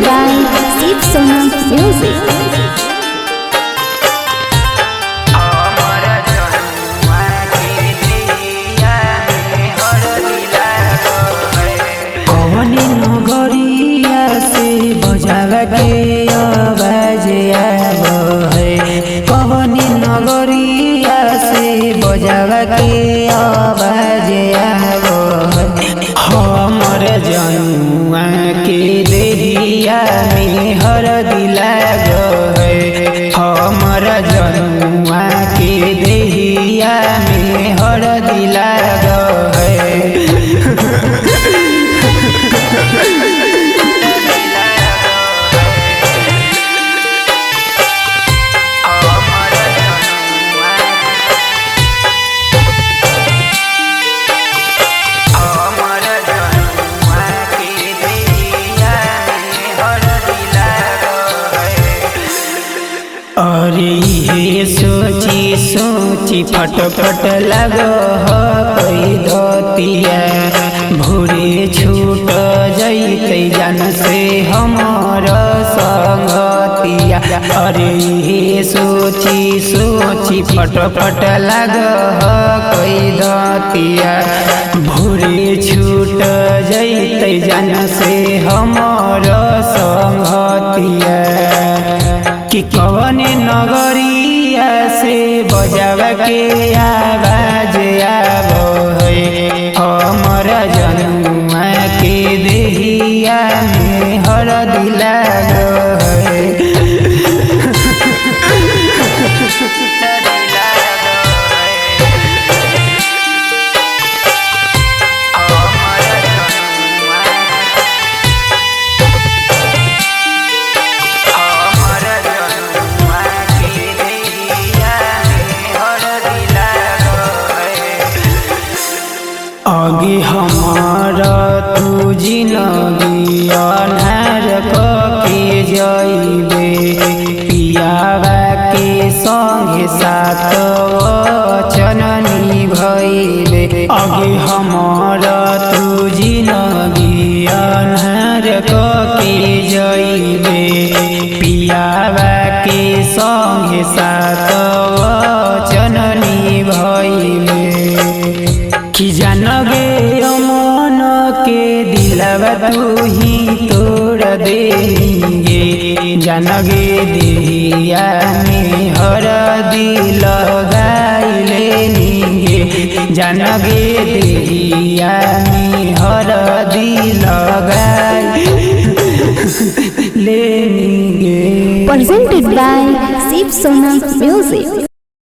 by Shiv Sonam Music. कवनी नगरिया से बजावा के आवाज आव है। कवनी नगरिया से बजावा के आवाज आव है। हमर जनुआ के देहिया में हरदी लागो है। हमर जनुआ के देहिया में हरदी लागो है। अरे हे सोची सोची फटफट लगो हई दतिया। भोरे छूट जैते जन से हमर संगतिया। अरे हे सोची सोची फटफट लगो हई दतिया। भोरे छूट जैते जन से हमर संगतिया। कि कवने नगरिया से बजावा के आवाज आवो है। हमरा जनुआ के देहिया में हरदी लागो है। आगे हमारा तू जिंदगी अन्हार के जाइबे। पियावा के संगे साथ वचन निभइबे। आगे हमारा तू जिंदगी अन्हार के जाइबे। पियावा के संगे साथ वचन निभइबे। कि जानगे अमन के दिलवा तू ही तोड़ देंगे। जानगे देहिया में हरदी लगाई लेंगे। जानगे देहिया में हरदी लगाई लेंगे। Presented by Shiv Sonam Music.